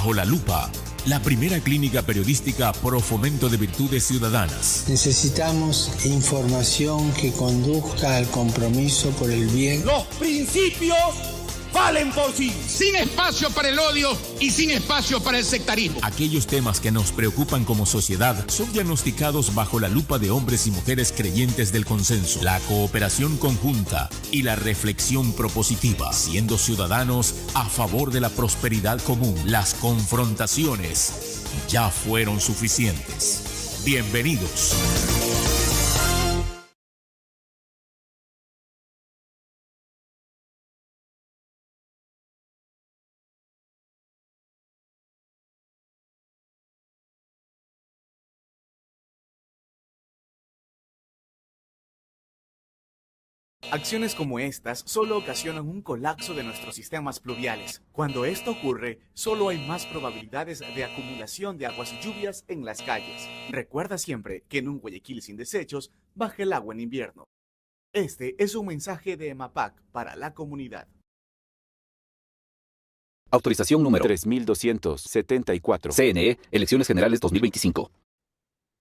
Bajo la Lupa, la primera clínica periodística pro fomento de virtudes ciudadanas. Necesitamos información que conduzca al compromiso por el bien. Los principios valen por sí. Sin espacio para el odio y sin espacio para el sectarismo. Aquellos temas que nos preocupan como sociedad son diagnosticados bajo la lupa de hombres y mujeres creyentes del consenso, la cooperación conjunta y la reflexión propositiva, siendo ciudadanos a favor de la prosperidad común. Las confrontaciones ya fueron suficientes. Bienvenidos. Acciones como estas solo ocasionan un colapso de nuestros sistemas pluviales. Cuando esto ocurre, solo hay más probabilidades de acumulación de aguas y lluvias en las calles. Recuerda siempre que en un Guayaquil sin desechos, baja el agua en invierno. Este es un mensaje de EMAPAC para la comunidad. Autorización número 3274. CNE, Elecciones Generales 2025.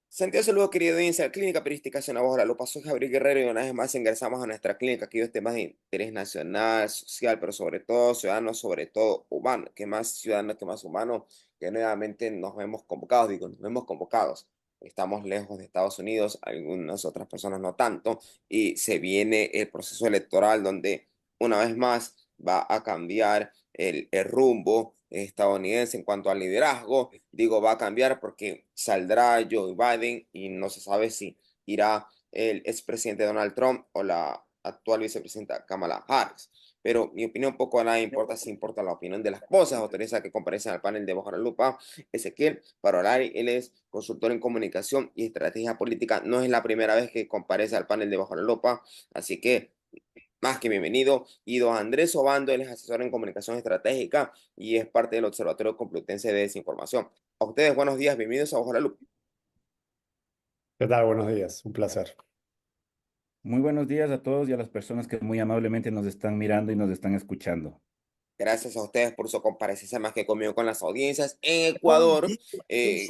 Santiago, saludos, querido audiencia. Clínica Periodística Zona Bajo la Lupa. Soy Javier Guerrero y una vez más ingresamos a nuestra clínica. Aquellos temas de interés nacional, social, pero sobre todo ciudadano, sobre todo humano. Que más ciudadano, que más humano, que nuevamente nos vemos convocados. Digo, nos vemos convocados. Estamos lejos de Estados Unidos, algunas otras personas no tanto. Y se viene el proceso electoral donde una vez más va a cambiar el rumbo estadounidense en cuanto al liderazgo. Digo, va a cambiar porque saldrá Joe Biden y no se sabe si irá el expresidente Donald Trump o la actual vicepresidenta Kamala Harris. Pero mi opinión poco a nada importa, si importa la opinión de las cosas. Autoriza que comparecen al panel de Bajo la Lupa Ezequiel Parolari. Él es consultor en comunicación y estrategia política. No es la primera vez que comparece al panel de Bajo la Lupa, así que más que bienvenido. Y don Andrés Obando, él es asesor en comunicación estratégica y es parte del Observatorio Complutense de Desinformación. A ustedes, buenos días, bienvenidos a Bajo la Lupa. ¿Qué tal? Buenos días, un placer. Muy buenos días a todos y a las personas que muy amablemente nos están mirando y nos están escuchando. Gracias a ustedes por su comparecencia más que conmigo con las audiencias. En Ecuador,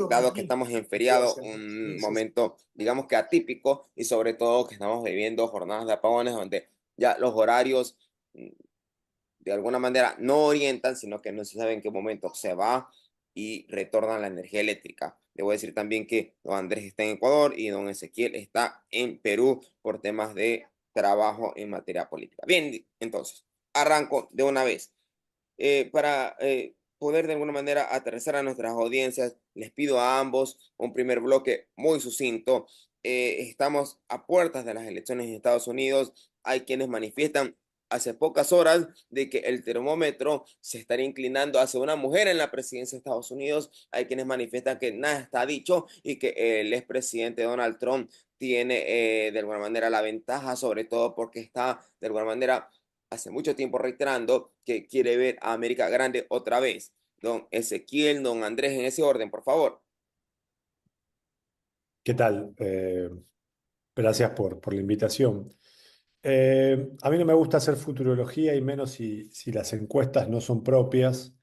dado que estamos en feriado, un momento, digamos que atípico, y sobre todo que estamos viviendo jornadas de apagones donde ya los horarios de alguna manera no orientan, sino que no se sabe en qué momento se va y retorna la energía eléctrica. Debo decir también que don Andrés está en Ecuador y don Ezequiel está en Perú por temas de trabajo en materia política. Bien, entonces, arranco de una vez. Para poder de alguna manera aterrizar a nuestras audiencias, les pido a ambos un primer bloque muy sucinto. Estamos a puertas de las elecciones en Estados Unidos. Hay quienes manifiestan hace pocas horas de que el termómetro se estaría inclinando hacia una mujer en la presidencia de Estados Unidos. Hay quienes manifiestan que nada está dicho y que el expresidente Donald Trump tiene de alguna manera la ventaja, sobre todo porque está de alguna manera hace mucho tiempo reiterando que quiere ver a América grande otra vez. Don Ezequiel, don Andrés, en ese orden, por favor. ¿Qué tal? Gracias por la invitación. A mí no me gusta hacer futurología y menos si las encuestas no son propias.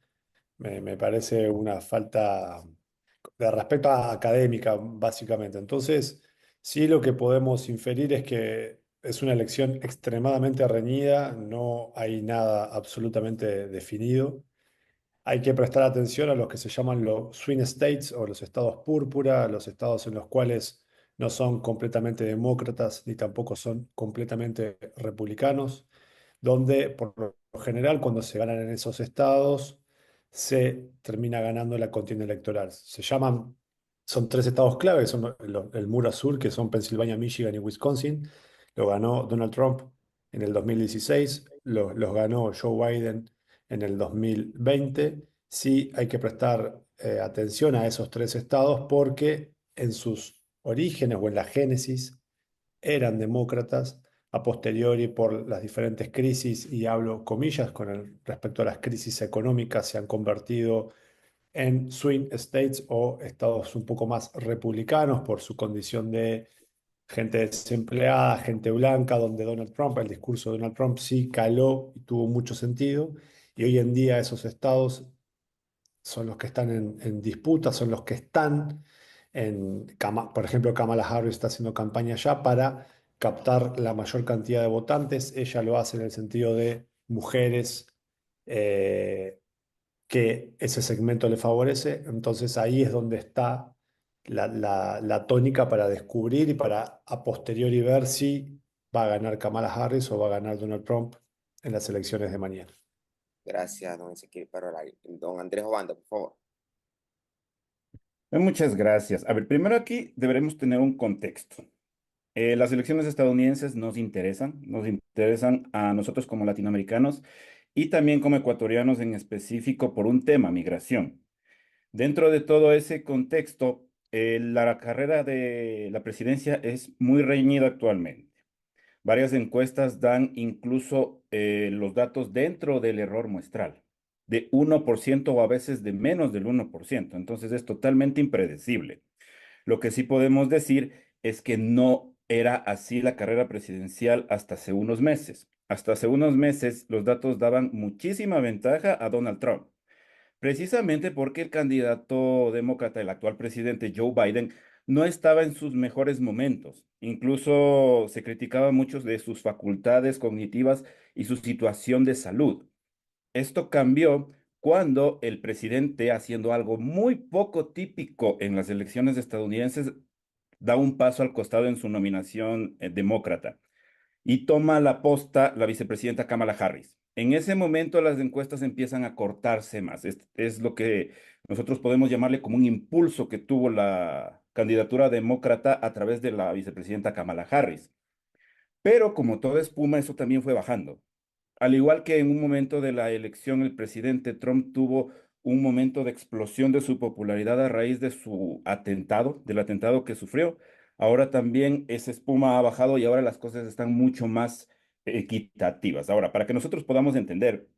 Me parece una falta de respeto académica, básicamente. Entonces, sí, lo que podemos inferir es que es una elección extremadamente reñida, no hay nada absolutamente definido. Hay que prestar atención a los que se llaman los swing states o los estados púrpura, los estados en los cuales no son completamente demócratas ni tampoco son completamente republicanos, donde por lo general cuando se ganan en esos estados se termina ganando la contienda electoral. Son tres estados clave, son el muro azul, que son Pensilvania, Michigan y Wisconsin. Lo ganó Donald Trump en el 2016, los ganó Joe Biden en el 2020. Sí hay que prestar atención a esos tres estados porque en sus orígenes o en la génesis eran demócratas. A posteriori, por las diferentes crisis, y hablo comillas respecto a las crisis económicas, se han convertido en swing states o estados un poco más republicanos por su condición de gente desempleada, gente blanca, donde el discurso de Donald Trump sí caló y tuvo mucho sentido. Y hoy en día esos estados son los que están en disputa, son los que están por ejemplo, Kamala Harris está haciendo campaña ya para captar la mayor cantidad de votantes. Ella lo hace en el sentido de mujeres, eh, que ese segmento le favorece. Entonces ahí es donde está la tónica para descubrir y para a posteriori ver si va a ganar Kamala Harris o va a ganar Donald Trump en las elecciones de mañana. Gracias, don Ezequiel Perolari. Don Andrés Obando, por favor. Muchas gracias. A ver, primero aquí deberemos tener un contexto. Las elecciones estadounidenses nos interesan a nosotros como latinoamericanos y también como ecuatorianos en específico por un tema, migración. Dentro de todo ese contexto, la carrera de la presidencia es muy reñida actualmente. Varias encuestas dan incluso los datos dentro del error muestral, de 1% o a veces de menos del 1%. Entonces es totalmente impredecible. Lo que sí podemos decir es que no era así la carrera presidencial hasta hace unos meses. Hasta hace unos meses los datos daban muchísima ventaja a Donald Trump, precisamente porque el candidato demócrata, el actual presidente Joe Biden, no estaba en sus mejores momentos. Incluso se criticaba muchos de sus facultades cognitivas y su situación de salud. Esto cambió cuando el presidente, haciendo algo muy poco típico en las elecciones estadounidenses, da un paso al costado en su nominación demócrata y toma la posta la vicepresidenta Kamala Harris. En ese momento las encuestas empiezan a cortarse más. Es lo que nosotros podemos llamarle como un impulso que tuvo la candidatura demócrata a través de la vicepresidenta Kamala Harris. Pero como toda espuma, eso también fue bajando. Al igual que en un momento de la elección, el presidente Trump tuvo un momento de explosión de su popularidad a raíz de su atentado, del atentado que sufrió. Ahora también esa espuma ha bajado y ahora las cosas están mucho más equitativas. Ahora, para que nosotros podamos entender,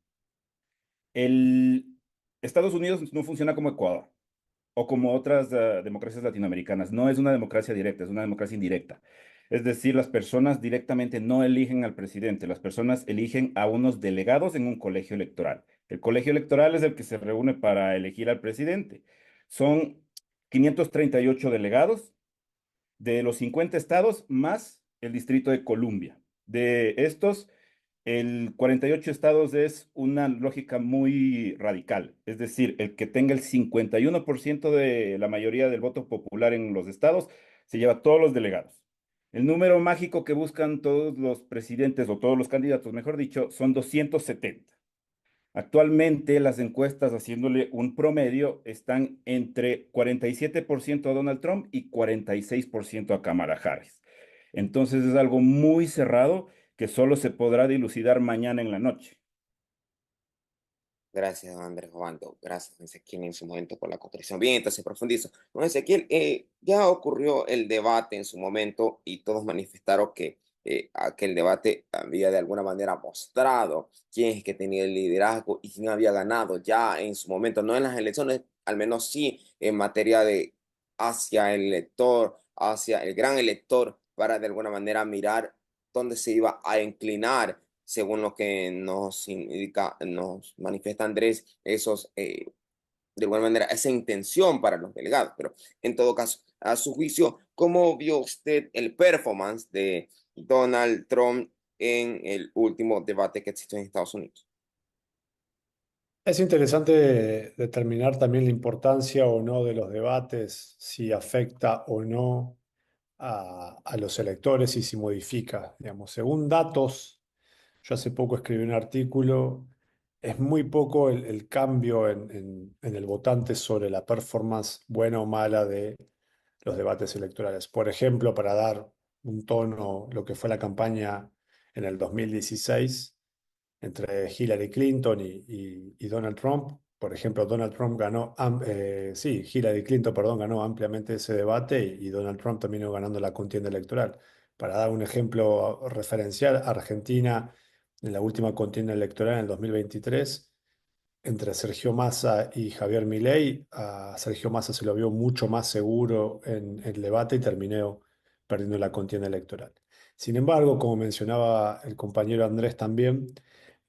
el Estados Unidos no funciona como Ecuador o como otras democracias latinoamericanas. No es una democracia directa, es una democracia indirecta. Es decir, las personas directamente no eligen al presidente, las personas eligen a unos delegados en un colegio electoral. El colegio electoral es el que se reúne para elegir al presidente. Son 538 delegados de los 50 estados más el Distrito de Columbia. De estos, el 48 estados es una lógica muy radical, es decir, el que tenga el 51% de la mayoría del voto popular en los estados se lleva todos los delegados. El número mágico que buscan todos los presidentes o todos los candidatos, mejor dicho, son 270. Actualmente las encuestas, haciéndole un promedio, están entre 47% a Donald Trump y 46% a Kamala Harris. Entonces es algo muy cerrado que solo se podrá dilucidar mañana en la noche. Gracias, don Andrés Obando. Gracias, don Ezequiel, en su momento por la comprensión. Bien, entonces profundizo. Don Ezequiel, ya ocurrió el debate en su momento y todos manifestaron que aquel debate había de alguna manera mostrado quién es que tenía el liderazgo y quién había ganado ya en su momento, no en las elecciones, al menos sí en materia de hacia el elector, hacia el gran elector, para de alguna manera mirar dónde se iba a inclinar según lo que nos indica, nos manifiesta Andrés, de alguna manera, esa intención para los delegados. Pero en todo caso, a su juicio, ¿cómo vio usted el performance de Donald Trump en el último debate que existió en Estados Unidos? Es interesante determinar también la importancia o no de los debates, si afecta o no a los electores y si modifica. Digamos, según datos, yo hace poco escribí un artículo, es muy poco el cambio en el votante sobre la performance buena o mala de los debates electorales. Por ejemplo, para dar un tono, lo que fue la campaña en el 2016 entre Hillary Clinton y Donald Trump. Por ejemplo, Donald Trump ganó, sí, Hillary Clinton, perdón, ganó ampliamente ese debate y Donald Trump terminó ganando la contienda electoral. Para dar un ejemplo referencial, Argentina en la última contienda electoral en el 2023, entre Sergio Massa y Javier Milei, a Sergio Massa se lo vio mucho más seguro en el debate y terminó perdiendo la contienda electoral. Sin embargo, como mencionaba el compañero Andrés también,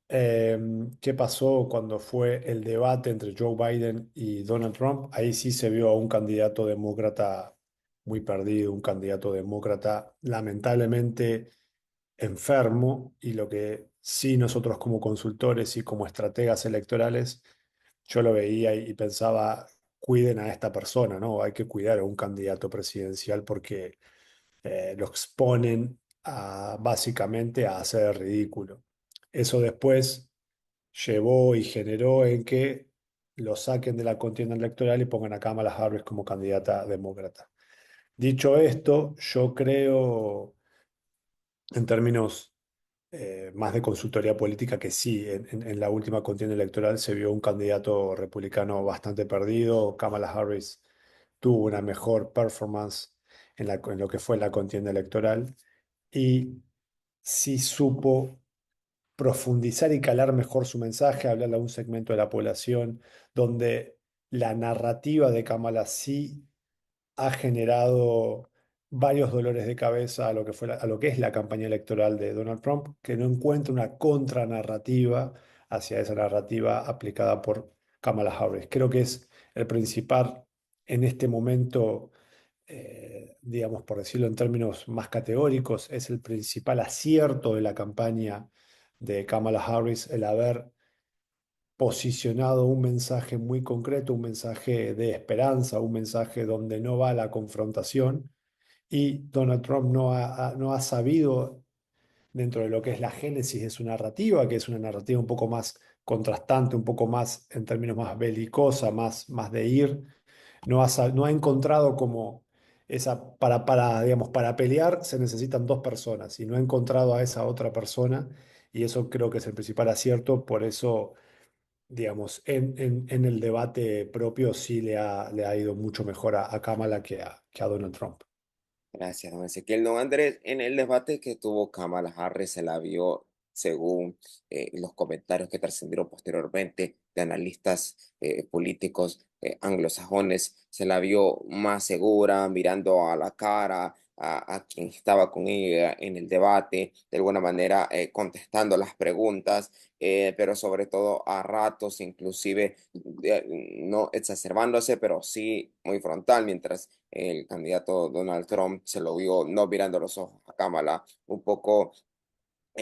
¿Qué pasó cuando fue el debate entre Joe Biden y Donald Trump? Ahí sí se vio a un candidato demócrata muy perdido, un candidato demócrata lamentablemente enfermo, y lo que sí nosotros como consultores y como estrategas electorales, yo lo veía y pensaba, cuiden a esta persona, ¿no? Hay que cuidar a un candidato presidencial porque lo exponen básicamente a hacer el ridículo. Eso después llevó y generó en que lo saquen de la contienda electoral y pongan a Kamala Harris como candidata demócrata. Dicho esto, yo creo, en términos más de consultoría política, que sí, en la última contienda electoral se vio un candidato republicano bastante perdido. Kamala Harris tuvo una mejor performance en lo que fue la contienda electoral y sí supo profundizar y calar mejor su mensaje, hablarle a un segmento de la población donde la narrativa de Kamala sí ha generado varios dolores de cabeza a lo que fue a lo que es la campaña electoral de Donald Trump, que no encuentra una contranarrativa hacia esa narrativa aplicada por Kamala Harris. Creo que es el principal en este momento, digamos, por decirlo en términos más categóricos, es el principal acierto de la campaña de Kamala Harris el haber posicionado un mensaje muy concreto, un mensaje de esperanza, un mensaje donde no va a la confrontación, y Donald Trump no ha sabido, dentro de lo que es la génesis de su narrativa, que es una narrativa un poco más contrastante, un poco más en términos más belicosa, más de ir, no ha encontrado como esa, digamos, para pelear se necesitan dos personas y no ha encontrado a esa otra persona, y eso creo que es el principal acierto. Por eso, digamos, en el debate propio sí le ha ido mucho mejor a Kamala que a Donald Trump. Gracias, don Ezequiel. Don Andrés, en el debate que tuvo Kamala Harris se la vio, según los comentarios que trascendieron posteriormente de analistas políticos anglosajones, se la vio más segura, mirando a la cara a quien estaba con ella en el debate, de alguna manera contestando las preguntas, pero sobre todo a ratos, inclusive no exacerbándose, pero sí muy frontal, mientras el candidato Donald Trump se lo vio no mirando los ojos a Kamala, un poco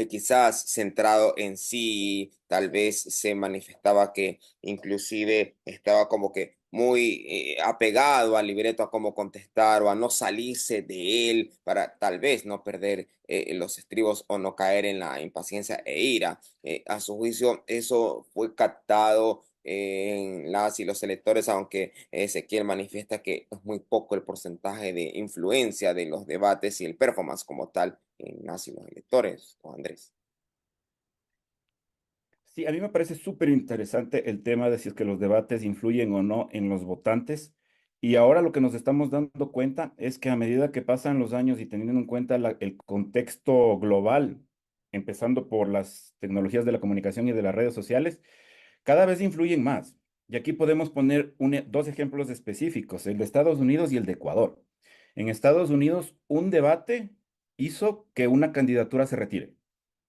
quizás centrado en sí, tal vez se manifestaba que inclusive estaba como que muy apegado al libreto a cómo contestar o a no salirse de él para tal vez no perder los estribos o no caer en la impaciencia e ira. A su juicio, eso fue captado en las y los electores, aunque Ezequiel manifiesta que es muy poco el porcentaje de influencia de los debates y el performance como tal en las y los electores, don Andrés. Sí, a mí me parece súper interesante el tema de si es que los debates influyen o no en los votantes. Y ahora lo que nos estamos dando cuenta es que a medida que pasan los años y teniendo en cuenta el contexto global, empezando por las tecnologías de la comunicación y de las redes sociales, cada vez influyen más. Y aquí podemos poner dos ejemplos específicos, el de Estados Unidos y el de Ecuador. En Estados Unidos, un debate hizo que una candidatura se retire,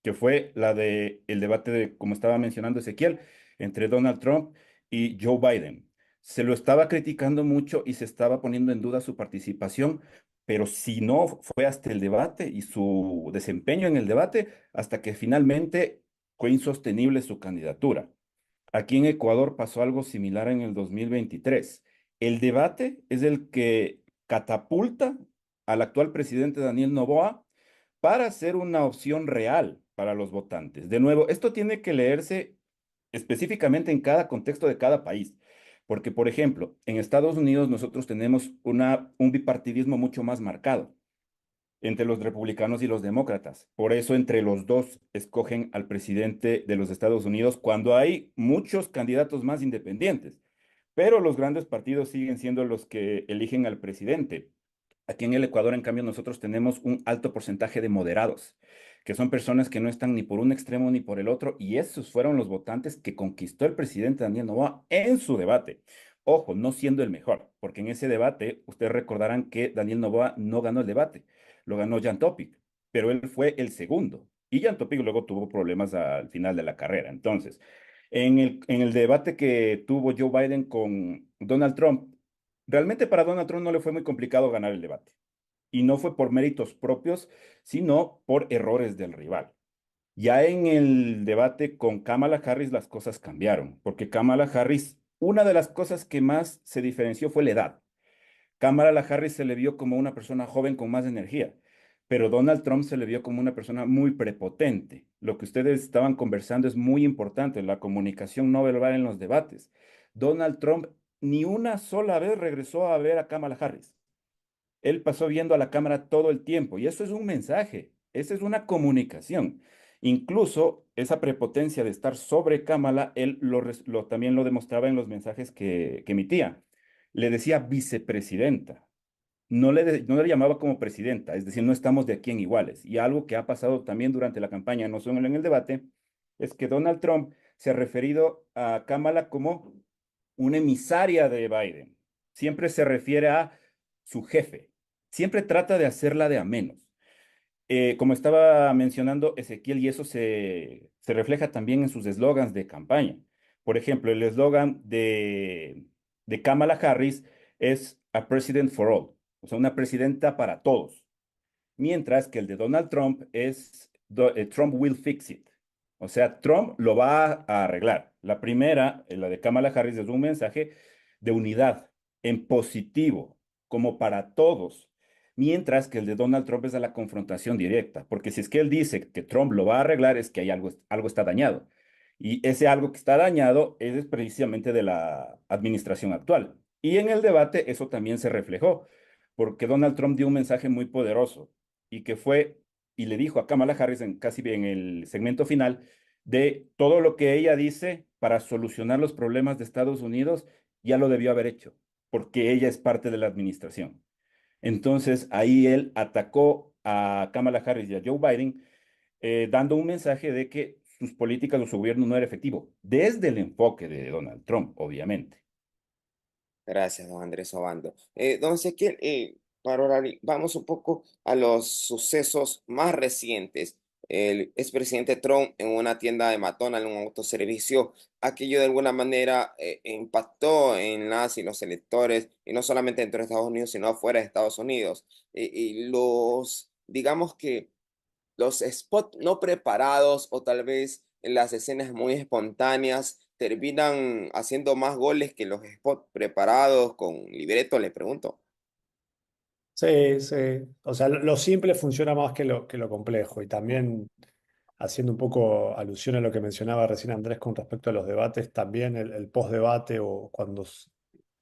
que fue la de el debate de, como estaba mencionando Ezequiel, entre Donald Trump y Joe Biden. Se lo estaba criticando mucho y se estaba poniendo en duda su participación, pero si no fue hasta el debate y su desempeño en el debate, hasta que finalmente fue insostenible su candidatura. Aquí en Ecuador pasó algo similar en el 2023. El debate es el que catapulta al actual presidente Daniel Noboa para ser una opción real para los votantes. De nuevo, esto tiene que leerse específicamente en cada contexto de cada país, porque, por ejemplo, en Estados Unidos nosotros tenemos un bipartidismo mucho más marcado entre los republicanos y los demócratas. Por eso entre los dos escogen al presidente de los Estados Unidos cuando hay muchos candidatos más independientes. Pero los grandes partidos siguen siendo los que eligen al presidente. Aquí en el Ecuador, en cambio, nosotros tenemos un alto porcentaje de moderados, que son personas que no están ni por un extremo ni por el otro, y esos fueron los votantes que conquistó el presidente Daniel Noboa en su debate. Ojo, no siendo el mejor, porque en ese debate ustedes recordarán que Daniel Noboa no ganó el debate, lo ganó Jan Topic, pero él fue el segundo. Y Jan Topic luego tuvo problemas al final de la carrera. Entonces, en el debate que tuvo Joe Biden con Donald Trump, realmente para Donald Trump no le fue muy complicado ganar el debate. Y no fue por méritos propios, sino por errores del rival. Ya en el debate con Kamala Harris las cosas cambiaron, porque Kamala Harris, una de las cosas que más se diferenció fue la edad. Kamala Harris se le vio como una persona joven con más energía, pero Donald Trump se le vio como una persona muy prepotente. Lo que ustedes estaban conversando es muy importante, la comunicación no verbal en los debates. Donald Trump ni una sola vez regresó a ver a Kamala Harris. Él pasó viendo a la cámara todo el tiempo y eso es un mensaje, esa es una comunicación. Incluso esa prepotencia de estar sobre Kamala, él también lo demostraba en los mensajes que emitía. Le decía vicepresidenta, no le llamaba como presidenta, es decir, no estamos de aquí en iguales. Y algo que ha pasado también durante la campaña, no solo en el debate, es que Donald Trump se ha referido a Kamala como una emisaria de Biden. Siempre se refiere a su jefe. Siempre trata de hacerla de a menos. Como estaba mencionando Ezequiel, y eso se refleja también en sus eslogans de campaña. Por ejemplo, el eslogan de Kamala Harris es A President for All, o sea, una presidenta para todos. Mientras que el de Donald Trump es Trump will fix it. O sea, Trump lo va a arreglar. La primera, la de Kamala Harris, es un mensaje de unidad, en positivo, como para todos. Mientras que el de Donald Trump es a la confrontación directa. Porque si es que él dice que Trump lo va a arreglar, es que hay algo está dañado. Y ese algo que está dañado es precisamente de la administración actual. Y en el debate eso también se reflejó, porque Donald Trump dio un mensaje muy poderoso y que fue, y le dijo a Kamala Harris casi en el segmento final, de todo lo que ella dice para solucionar los problemas de Estados Unidos, ya lo debió haber hecho, porque ella es parte de la administración. Entonces ahí él atacó a Kamala Harris y a Joe Biden, dando un mensaje de que sus políticas o su gobierno no era efectivo, desde el enfoque de Donald Trump, obviamente. Gracias, don Andrés Obando. Don Ezequiel, para ahora vamos un poco a los sucesos más recientes. El expresidente Trump en una tienda de McDonald's, en un autoservicio, aquello de alguna manera impactó en las y los electores, y no solamente dentro de Estados Unidos, sino afuera de Estados Unidos. Digamos que los spots no preparados o tal vez las escenas muy espontáneas terminan haciendo más goles que los spots preparados con libreto, le pregunto. Sí, sí. O sea, lo simple funciona más que lo complejo. Y también, haciendo un poco alusión a lo que mencionaba recién Andrés con respecto a los debates, también el post-debate o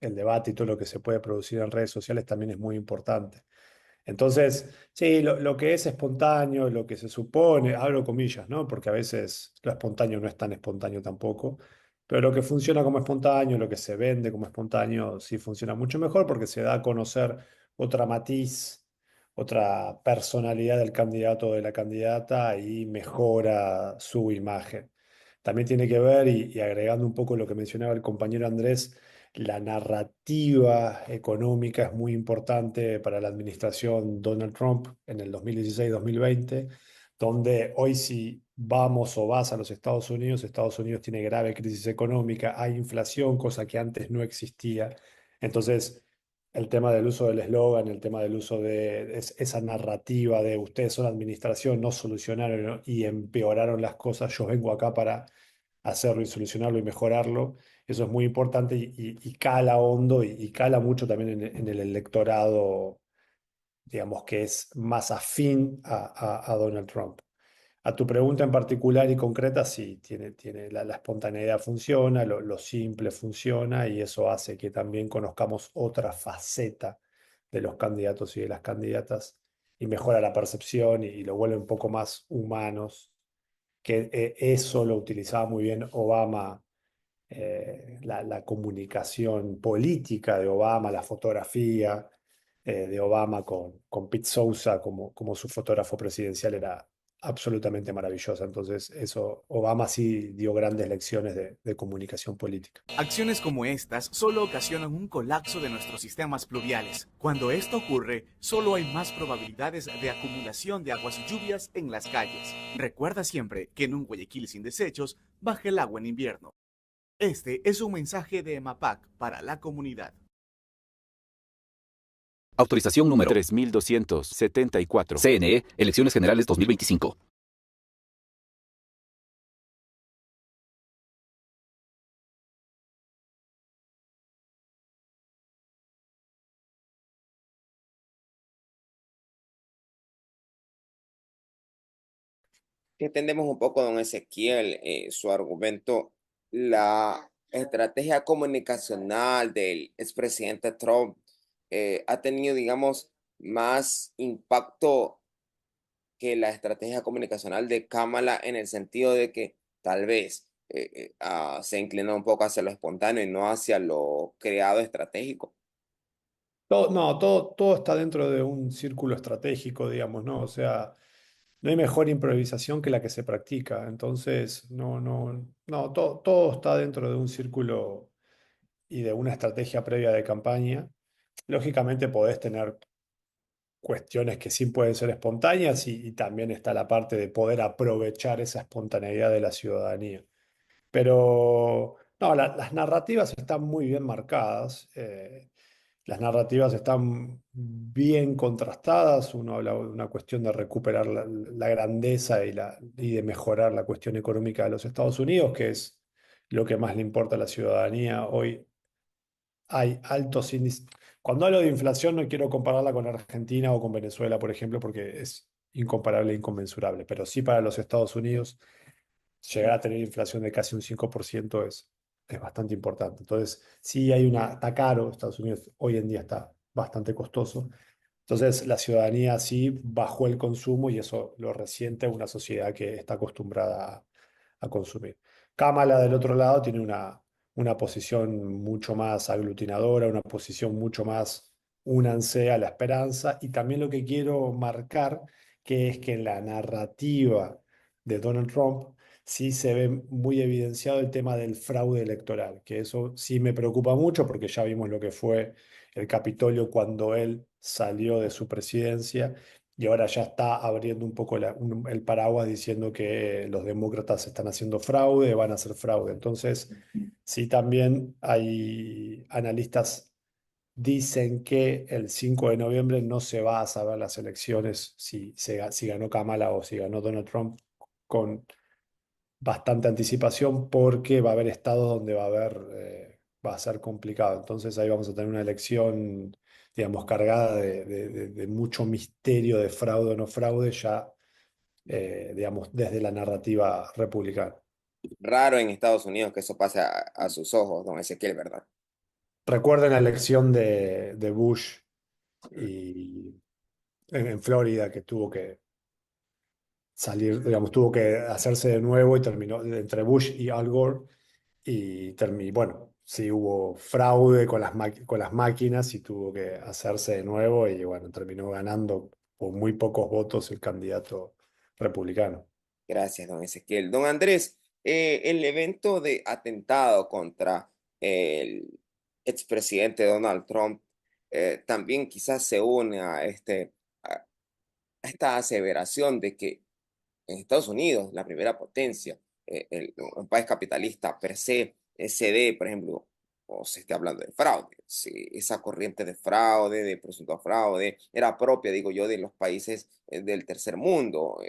el debate y todo lo que se puede producir en redes sociales también es muy importante. Entonces, sí, lo que es espontáneo, lo que se supone, hablo comillas, ¿no? Porque a veces lo espontáneo no es tan espontáneo tampoco, pero lo que funciona como espontáneo, lo que se vende como espontáneo, sí funciona mucho mejor porque se da a conocer otra matiz, otra personalidad del candidato o de la candidata y mejora su imagen. También tiene que ver, y agregando un poco lo que mencionaba el compañero Andrés, la narrativa económica es muy importante para la administración Donald Trump en el 2016-2020, donde hoy si vamos o vas a los Estados Unidos tiene grave crisis económica, hay inflación, cosa que antes no existía. Entonces, el tema del uso del eslogan, el tema del uso de esa narrativa de ustedes son administración, no solucionaron y empeoraron las cosas, yo vengo acá para hacerlo y solucionarlo y mejorarlo. Eso es muy importante y cala hondo y cala mucho también en el electorado, digamos, que es más afín a Donald Trump. A tu pregunta en particular y concreta, sí, tiene la espontaneidad funciona, lo simple funciona y eso hace que también conozcamos otra faceta de los candidatos y de las candidatas y mejora la percepción y lo vuelve un poco más humanos, que eso lo utilizaba muy bien Obama, la comunicación política de Obama, la fotografía de Obama con Pete Souza como su fotógrafo presidencial era absolutamente maravillosa. Entonces, eso, Obama sí dio grandes lecciones de comunicación política. Acciones como estas solo ocasionan un colapso de nuestros sistemas pluviales. Cuando esto ocurre, solo hay más probabilidades de acumulación de aguas y lluvias en las calles. Recuerda siempre que en un Guayaquil sin desechos, baja el agua en invierno. Este es un mensaje de EMAPAC para la comunidad. Autorización número 3274. CNE, Elecciones Generales 2025. Que entendemos un poco, don Ezequiel, su argumento, la estrategia comunicacional del expresidente Trump ha tenido, digamos, más impacto que la estrategia comunicacional de Kamala en el sentido de que tal vez se inclina un poco hacia lo espontáneo y no hacia lo creado estratégico. No, todo está dentro de un círculo estratégico, digamos, ¿no? O sea, no hay mejor improvisación que la que se practica. Entonces, no, todo está dentro de un círculo y de una estrategia previa de campaña. Lógicamente podés tener cuestiones que sí pueden ser espontáneas y también está la parte de poder aprovechar esa espontaneidad de la ciudadanía. Pero no, las narrativas están muy bien marcadas. Las narrativas están bien contrastadas. Uno habla de una cuestión de recuperar la grandeza y de mejorar la cuestión económica de los Estados Unidos, que es lo que más le importa a la ciudadanía. Hoy hay altos índices. Cuando hablo de inflación no quiero compararla con Argentina o con Venezuela, por ejemplo, porque es incomparable e inconmensurable, pero sí para los Estados Unidos llegar a tener inflación de casi un 5% es bastante importante. Entonces, sí hay está caro, Estados Unidos hoy en día está bastante costoso. Entonces, la ciudadanía sí bajó el consumo y eso lo resiente una sociedad que está acostumbrada a consumir. Kamala, del otro lado, tiene una posición mucho más aglutinadora, una posición mucho más únanse a la esperanza. Y también lo que quiero marcar, que es que en la narrativa de Donald Trump sí se ve muy evidenciado el tema del fraude electoral, que eso sí me preocupa mucho porque ya vimos lo que fue el Capitolio cuando él salió de su presidencia y ahora ya está abriendo un poco el paraguas diciendo que los demócratas están haciendo fraude, van a hacer fraude. Entonces, sí también hay analistas dicen que el 5 de noviembre no se va a saber las elecciones si ganó Kamala o si ganó Donald Trump con bastante anticipación porque va a haber estados donde va a ser complicado. Entonces ahí vamos a tener una elección, digamos, cargada de mucho misterio de fraude o no fraude, ya, digamos, desde la narrativa republicana. Raro en Estados Unidos que eso pase a sus ojos, don Ezequiel, ¿verdad? Recuerden la elección de Bush y en Florida que tuvo que salir, digamos, tuvo que hacerse de nuevo y terminó entre Bush y Al Gore. Bueno, sí hubo fraude con con las máquinas y tuvo que hacerse de nuevo y bueno, terminó ganando por muy pocos votos el candidato republicano. Gracias, don Ezequiel. Don Andrés, el evento de atentado contra el expresidente Donald Trump también quizás se une a esta aseveración de que en Estados Unidos, la primera potencia, un país capitalista per se, se dé, por ejemplo, o se esté hablando de fraude, si esa corriente de fraude, de presunto fraude, era propia, digo yo, de los países del tercer mundo,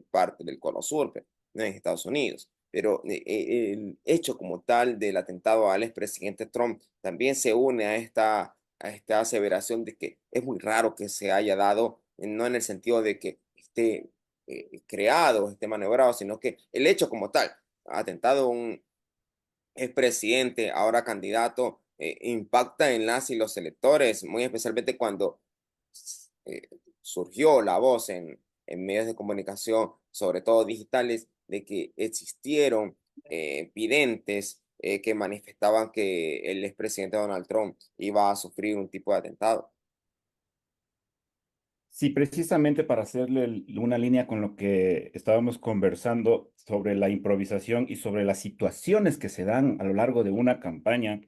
parte del Cono Sur, pero no en Estados Unidos. Pero el hecho como tal del atentado al expresidente Trump también se une a esta aseveración de que es muy raro que se haya dado, no en el sentido de que esté creado, esté maniobrado, sino que el hecho como tal, atentado a un expresidente, ahora candidato, impacta en las y los electores, muy especialmente cuando eh, surgió la voz en medios de comunicación, sobre todo digitales, de que existieron videntes que manifestaban que el expresidente Donald Trump iba a sufrir un tipo de atentado. Sí, precisamente para hacerle una línea con lo que estábamos conversando sobre la improvisación y sobre las situaciones que se dan a lo largo de una campaña,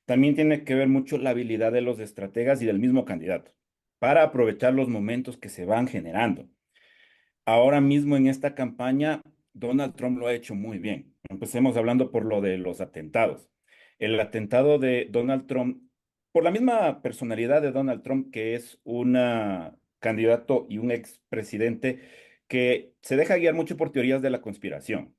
también tiene que ver mucho la habilidad de los estrategas y del mismo candidato para aprovechar los momentos que se van generando. Ahora mismo en esta campaña, Donald Trump lo ha hecho muy bien. Empecemos hablando por lo de los atentados. El atentado de Donald Trump, por la misma personalidad de Donald Trump, que es un candidato y un expresidente que se deja guiar mucho por teorías de la conspiración.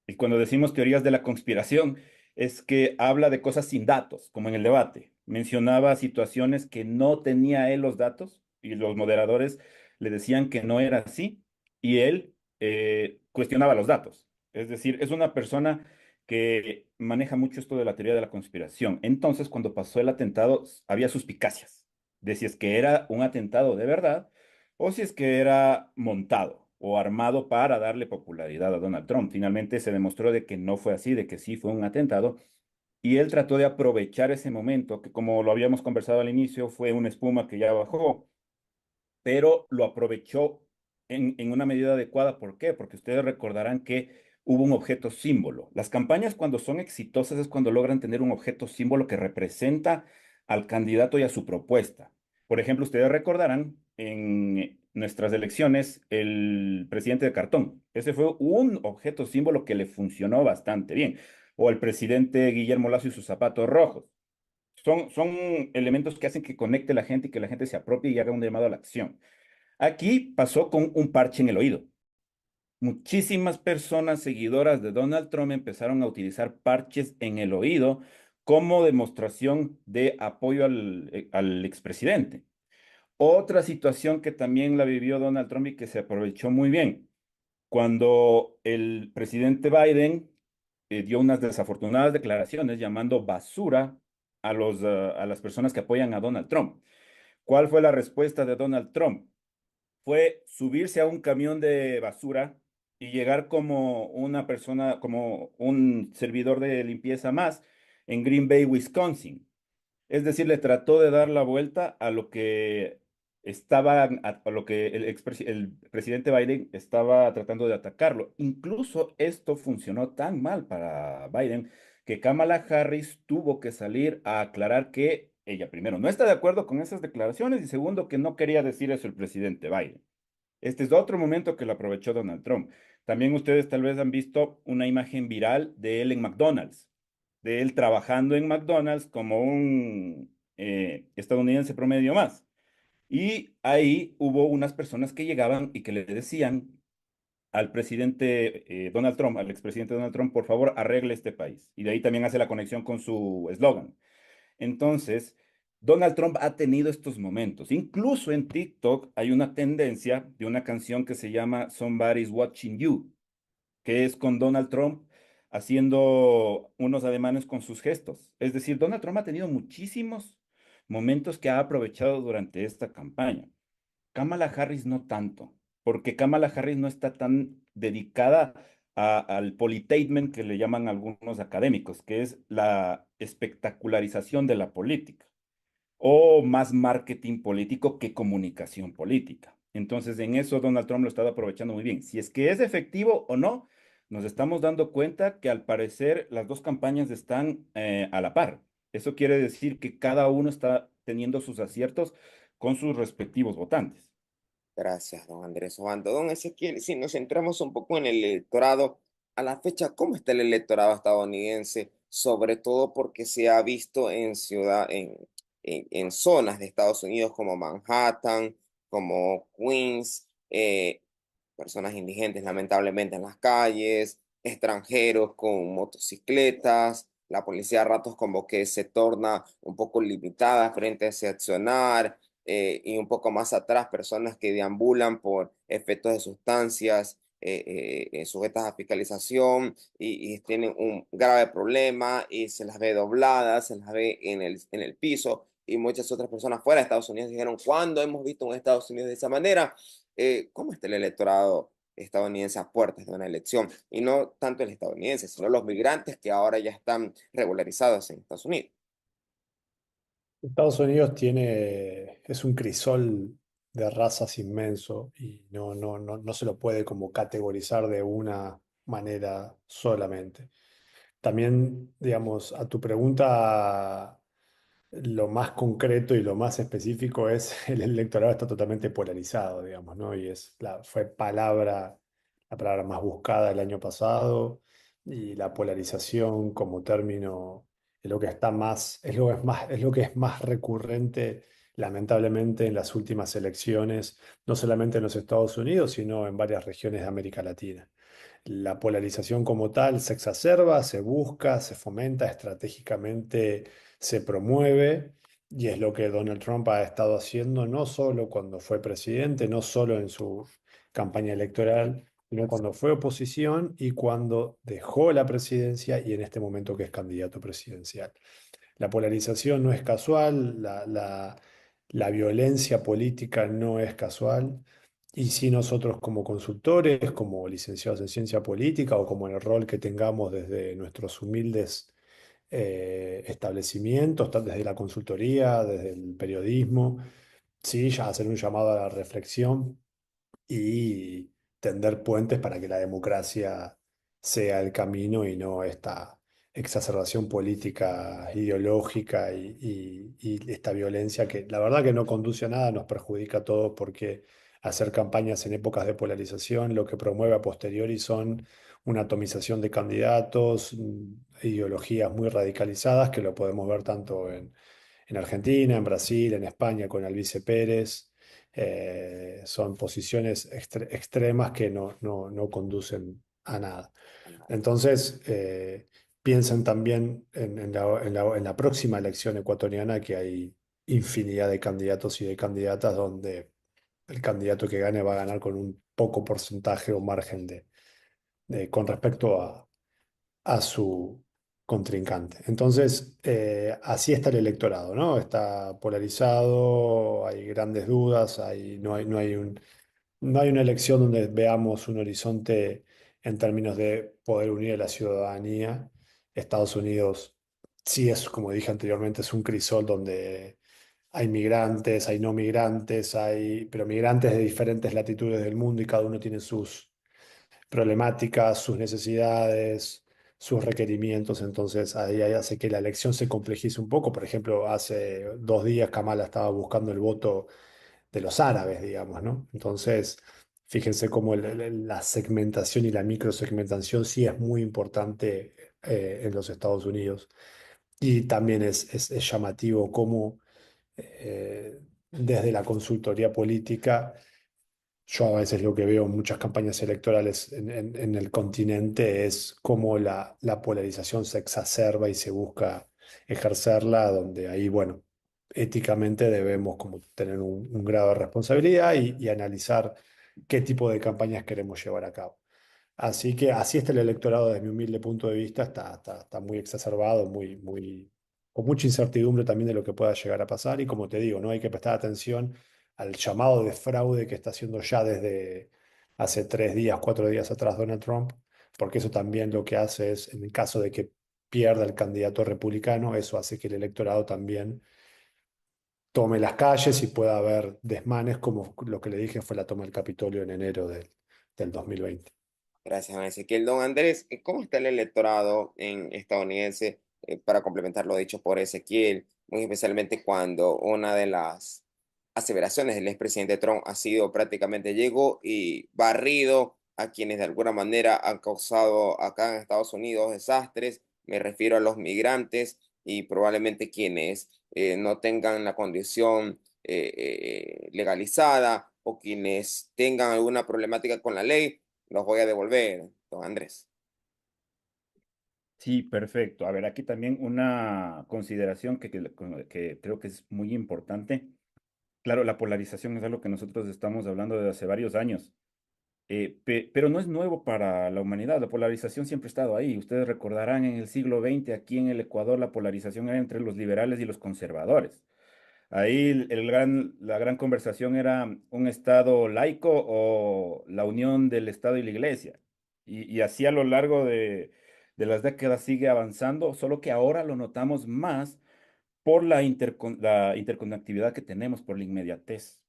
Y cuando decimos teorías de la conspiración, es que habla de cosas sin datos, como en el debate. Mencionaba situaciones que no tenía él los datos y los moderadores le decían que no era así y él cuestionaba los datos. Es decir, es una persona que maneja mucho esto de la teoría de la conspiración. Entonces, cuando pasó el atentado, había suspicacias de si es que era un atentado de verdad o si es que era montado o armado para darle popularidad a Donald Trump. Finalmente se demostró de que no fue así, de que sí fue un atentado. Y él trató de aprovechar ese momento, que como lo habíamos conversado al inicio, fue una espuma que ya bajó, pero lo aprovechó en una medida adecuada. ¿Por qué? Porque ustedes recordarán que hubo un objeto símbolo. Las campañas cuando son exitosas es cuando logran tener un objeto símbolo que representa al candidato y a su propuesta. Por ejemplo, ustedes recordarán en nuestras elecciones el presidente de cartón. Ese fue un objeto símbolo que le funcionó bastante bien. O el presidente Guillermo Lazo y sus zapatos rojos. Son elementos que hacen que conecte la gente y que la gente se apropie y haga un llamado a la acción. Aquí pasó con un parche en el oído. Muchísimas personas seguidoras de Donald Trump empezaron a utilizar parches en el oído como demostración de apoyo al expresidente. Otra situación que también la vivió Donald Trump y que se aprovechó muy bien, cuando el presidente Biden dio unas desafortunadas declaraciones llamando basura a las personas que apoyan a Donald Trump. ¿Cuál fue la respuesta de Donald Trump? Fue subirse a un camión de basura y llegar como una persona, como un servidor de limpieza más en Green Bay, Wisconsin. Es decir, le trató de dar la vuelta a lo que a lo que el presidente Biden estaba tratando de atacarlo. Incluso esto funcionó tan mal para Biden que Kamala Harris tuvo que salir a aclarar que ella, primero, no está de acuerdo con esas declaraciones y segundo, que no quería decir eso el presidente Biden. Este es otro momento que lo aprovechó Donald Trump. También ustedes tal vez han visto una imagen viral de él en McDonald's, de él trabajando en McDonald's como un estadounidense promedio más. Y ahí hubo unas personas que llegaban y que le decían al presidente Donald Trump, al expresidente Donald Trump, por favor, arregle este país. Y de ahí también hace la conexión con su eslogan. Entonces, Donald Trump ha tenido estos momentos. Incluso en TikTok hay una tendencia de una canción que se llama Somebody's Watching You, que es con Donald Trump haciendo unos ademanes con sus gestos. Es decir, Donald Trump ha tenido muchísimos momentos que ha aprovechado durante esta campaña. Kamala Harris no tanto, porque Kamala Harris no está tan dedicada al politainment que le llaman algunos académicos, que es la espectacularización de la política, o más marketing político que comunicación política. Entonces, en eso Donald Trump lo está aprovechando muy bien. Si es que es efectivo o no, nos estamos dando cuenta que al parecer las dos campañas están a la par. Eso quiere decir que cada uno está teniendo sus aciertos con sus respectivos votantes. Gracias, don Andrés Obando. Don Ezequiel, si nos centramos un poco en el electorado, a la fecha, ¿cómo está el electorado estadounidense? Sobre todo porque se ha visto en zonas de Estados Unidos como Manhattan, como Queens, personas indigentes lamentablemente en las calles, extranjeros con motocicletas, la policía a ratos como que se torna un poco limitada frente a ese accionar, y un poco más atrás personas que deambulan por efectos de sustancias sujetas a fiscalización y tienen un grave problema y se las ve dobladas, se las ve en el piso y muchas otras personas fuera de Estados Unidos dijeron, ¿cuándo hemos visto un Estados Unidos de esa manera? ¿Cómo está el electorado estadounidense a puertas de una elección? Y no tanto el estadounidense, sino los migrantes que ahora ya están regularizados en Estados Unidos. Estados Unidos es un crisol de razas inmenso y no se lo puede como categorizar de una manera solamente. También, digamos, a tu pregunta, lo más concreto y lo más específico es el electorado está totalmente polarizado, digamos, ¿no? Y fue la palabra más buscada el año pasado y la polarización como término es lo que está más, es lo que es más recurrente, lamentablemente, en las últimas elecciones, no solamente en los Estados Unidos, sino en varias regiones de América Latina. La polarización como tal se exacerba, se busca, se fomenta estratégicamente, se promueve y es lo que Donald Trump ha estado haciendo no solo cuando fue presidente, no solo en su campaña electoral, sino cuando fue oposición y cuando dejó la presidencia y en este momento que es candidato presidencial. La polarización no es casual, la violencia política no es casual. Y si nosotros como consultores, como licenciados en ciencia política o como en el rol que tengamos desde nuestros humildes establecimientos, desde la consultoría, desde el periodismo, sí, ya hacer un llamado a la reflexión y tender puentes para que la democracia sea el camino y no esta exacerbación política, ideológica y esta violencia que la verdad que no conduce a nada, nos perjudica a todos porque hacer campañas en épocas de polarización lo que promueve a posteriori son una atomización de candidatos, ideologías muy radicalizadas que lo podemos ver tanto en Argentina, en Brasil, en España con Albice Pérez. Son posiciones extremas que no conducen a nada. Entonces, piensen también en la próxima elección ecuatoriana que hay infinidad de candidatos y de candidatas donde el candidato que gane va a ganar con un poco porcentaje o margen con respecto a su contrincante. Entonces, así está el electorado, ¿no? Está polarizado, hay grandes dudas, no hay una elección donde veamos un horizonte en términos de poder unir a la ciudadanía. Estados Unidos sí es, como dije anteriormente, es un crisol donde hay migrantes, hay no migrantes, pero migrantes de diferentes latitudes del mundo y cada uno tiene sus problemáticas, sus necesidades, sus requerimientos. Entonces ahí hace que la elección se complejice un poco. Por ejemplo, hace 2 días Kamala estaba buscando el voto de los árabes, digamos, ¿no? Entonces, fíjense cómo la segmentación y la microsegmentación sí es muy importante en los Estados Unidos. Y también es llamativo cómo desde la consultoría política yo a veces lo que veo en muchas campañas electorales en el continente es cómo la polarización se exacerba y se busca ejercerla, donde ahí, bueno, éticamente debemos como tener un grado de responsabilidad y analizar qué tipo de campañas queremos llevar a cabo. Así que así está el electorado desde mi humilde punto de vista, está muy exacerbado, con mucha incertidumbre también de lo que pueda llegar a pasar y como te digo, no hay que prestar atención al llamado de fraude que está haciendo ya desde hace 3 días, 4 días atrás Donald Trump, porque eso también lo que hace es, en el caso de que pierda el candidato republicano, eso hace que el electorado también tome las calles y pueda haber desmanes como lo que le dije fue la toma del Capitolio en enero del 2020. Gracias, don Ezequiel. Don Andrés, ¿cómo está el electorado estadounidense para complementar lo dicho por Ezequiel? Muy especialmente cuando una de las aseveraciones del expresidente Trump ha sido prácticamente llegó y barrido a quienes de alguna manera han causado acá en Estados Unidos desastres. Me refiero a los migrantes y probablemente quienes no tengan la condición legalizada o quienes tengan alguna problemática con la ley los voy a devolver, don Andrés. Sí, perfecto. A ver, aquí también una consideración que creo que es muy importante. Claro, la polarización es algo que nosotros estamos hablando desde hace varios años, pero no es nuevo para la humanidad. La polarización siempre ha estado ahí. Ustedes recordarán en el siglo XX, aquí en el Ecuador, la polarización era entre los liberales y los conservadores. Ahí la gran conversación era un Estado laico o la unión del Estado y la Iglesia. Y así a lo largo de las décadas sigue avanzando, solo que ahora lo notamos más por la interconectividad que tenemos, por la inmediatez.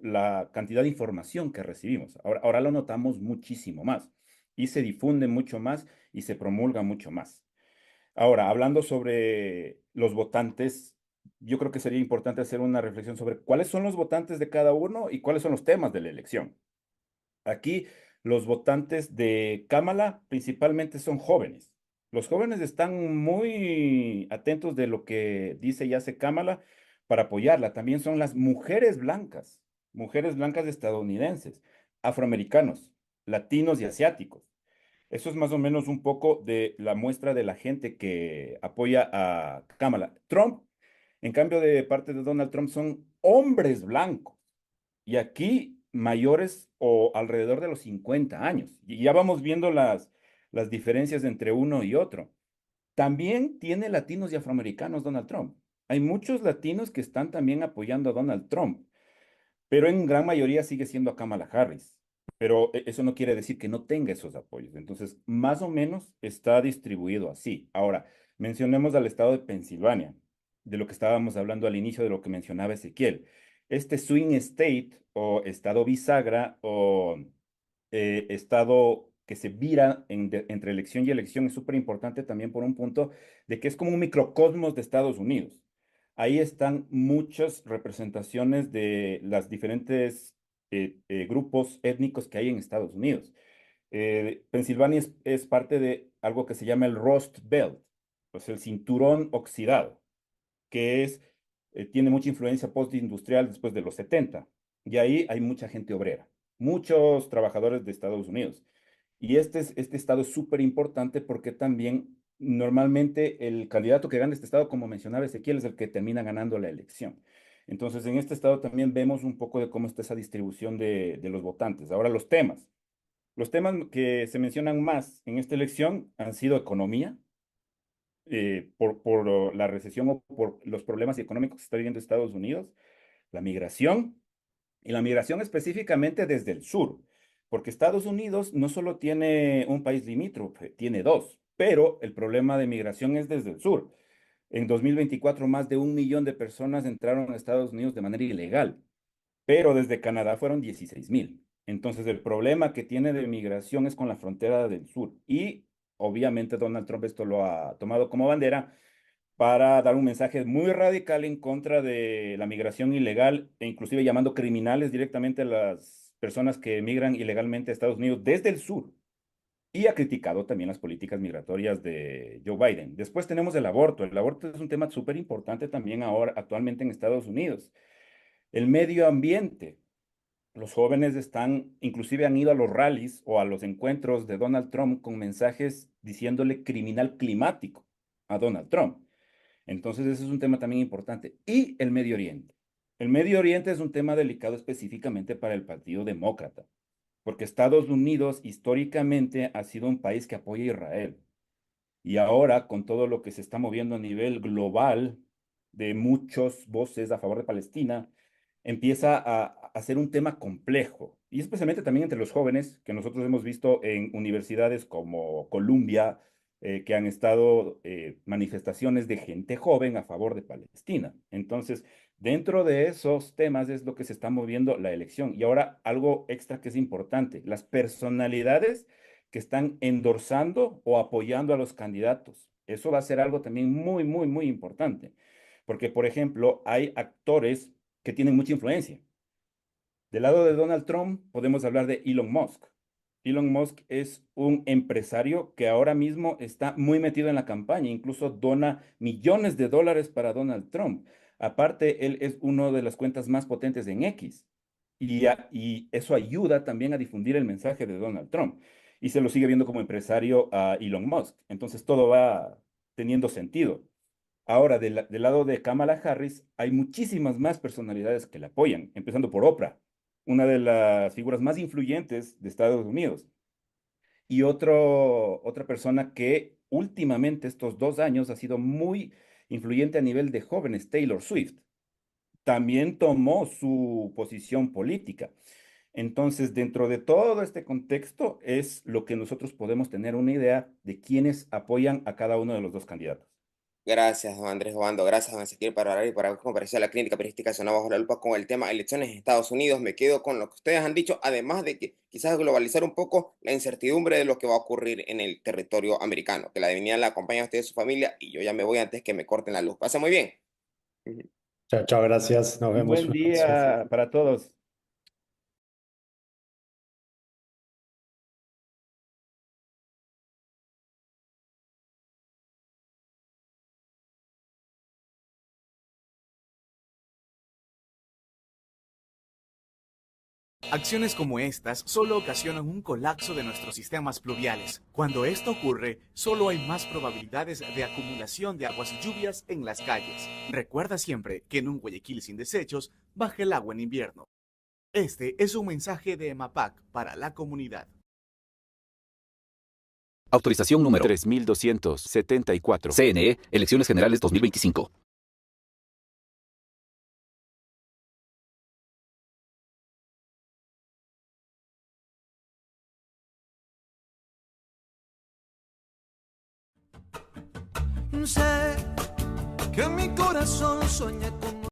la cantidad de información que recibimos. Ahora lo notamos muchísimo más y se difunde mucho más y se promulga mucho más. Ahora, hablando sobre los votantes, yo creo que sería importante hacer una reflexión sobre cuáles son los votantes de cada uno y cuáles son los temas de la elección. Aquí los votantes de Kamala principalmente son jóvenes. Los jóvenes están muy atentos de lo que dice y hace Kamala para apoyarla. También son las mujeres blancas estadounidenses, afroamericanos, latinos y asiáticos. Eso es más o menos un poco de la muestra de la gente que apoya a Kamala. Trump, en cambio de parte de Donald Trump, son hombres blancos. Y aquí mayores o alrededor de los 50 años. Y ya vamos viendo las diferencias entre uno y otro. También tiene latinos y afroamericanos Donald Trump. Hay muchos latinos que están también apoyando a Donald Trump, pero en gran mayoría sigue siendo a Kamala Harris. Pero eso no quiere decir que no tenga esos apoyos. Entonces, más o menos está distribuido así. Ahora, mencionemos al estado de Pensilvania, de lo que estábamos hablando al inicio de lo que mencionaba Ezequiel. Este swing state o estado bisagra o estado que se vira entre elección y elección es súper importante también por un punto de que es como un microcosmos de Estados Unidos. Ahí están muchas representaciones de las diferentes grupos étnicos que hay en Estados Unidos. Pensilvania es parte de algo que se llama el Rust Belt, pues el cinturón oxidado, que tiene mucha influencia postindustrial después de los 70. Y ahí hay mucha gente obrera, muchos trabajadores de Estados Unidos. Y este estado es súper importante porque también normalmente el candidato que gana este estado, como mencionaba Ezequiel, es el que termina ganando la elección. Entonces, en este estado también vemos un poco de cómo está esa distribución de los votantes. Ahora, los temas. Los temas que se mencionan más en esta elección han sido economía, por la recesión o por los problemas económicos que está viviendo Estados Unidos, la migración, y la migración específicamente desde el sur, porque Estados Unidos no solo tiene un país limítrofe, tiene dos, pero el problema de migración es desde el sur. En 2024, más de 1 millón de personas entraron a Estados Unidos de manera ilegal, pero desde Canadá fueron 16,000. Entonces, el problema que tiene de migración es con la frontera del sur. Y obviamente Donald Trump esto lo ha tomado como bandera para dar un mensaje muy radical en contra de la migración ilegal e inclusive llamando criminales directamente a las personas que emigran ilegalmente a Estados Unidos desde el sur. Y ha criticado también las políticas migratorias de Joe Biden. Después tenemos el aborto. El aborto es un tema súper importante también ahora, actualmente en Estados Unidos. El medio ambiente. Los jóvenes inclusive han ido a los rallies o a los encuentros de Donald Trump con mensajes diciéndole criminal climático a Donald Trump. Entonces, ese es un tema también importante. Y el Medio Oriente. El Medio Oriente es un tema delicado específicamente para el Partido Demócrata, porque Estados Unidos históricamente ha sido un país que apoya a Israel. Y ahora, con todo lo que se está moviendo a nivel global, de muchas voces a favor de Palestina, empieza a ser un tema complejo. Y especialmente también entre los jóvenes, que nosotros hemos visto en universidades como Columbia, que han estado manifestaciones de gente joven a favor de Palestina. Entonces, dentro de esos temas es lo que se está moviendo la elección. Y ahora algo extra que es importante, las personalidades que están endorsando o apoyando a los candidatos. Eso va a ser algo también muy, muy, muy importante. Porque, por ejemplo, hay actores que tienen mucha influencia. Del lado de Donald Trump podemos hablar de Elon Musk. Elon Musk es un empresario que ahora mismo está muy metido en la campaña, incluso dona millones de dólares para Donald Trump. Aparte, él es una de las cuentas más potentes en X y eso ayuda también a difundir el mensaje de Donald Trump y se lo sigue viendo como empresario a Elon Musk. Entonces todo va teniendo sentido. Ahora, del lado de Kamala Harris, hay muchísimas más personalidades que la apoyan, empezando por Oprah, una de las figuras más influyentes de Estados Unidos. Y otra persona que últimamente, estos 2 años, ha sido muy influyente a nivel de jóvenes, Taylor Swift. También tomó su posición política. Entonces, dentro de todo este contexto, es lo que nosotros podemos tener una idea de quiénes apoyan a cada uno de los dos candidatos. Gracias, don Andrés Obando. Gracias, don Ezequiel, para hablar y para comparecer a la Clínica Periodística Sonaba Bajo la Lupa con el tema elecciones en Estados Unidos. Me quedo con lo que ustedes han dicho, además de que quizás globalizar un poco la incertidumbre de lo que va a ocurrir en el territorio americano. Que la divinidad la acompañe a usted y a su familia y yo ya me voy antes que me corten la luz. Pasa muy bien. Chao, chao, gracias. Nos Un vemos. buen día para todos. Acciones como estas solo ocasionan un colapso de nuestros sistemas pluviales. Cuando esto ocurre, solo hay más probabilidades de acumulación de aguas y lluvias en las calles. Recuerda siempre que en un Guayaquil sin desechos, baja el agua en invierno. Este es un mensaje de EMAPAC para la comunidad. Autorización número 3274. CNE, Elecciones Generales 2025. Sé que mi corazón sueña con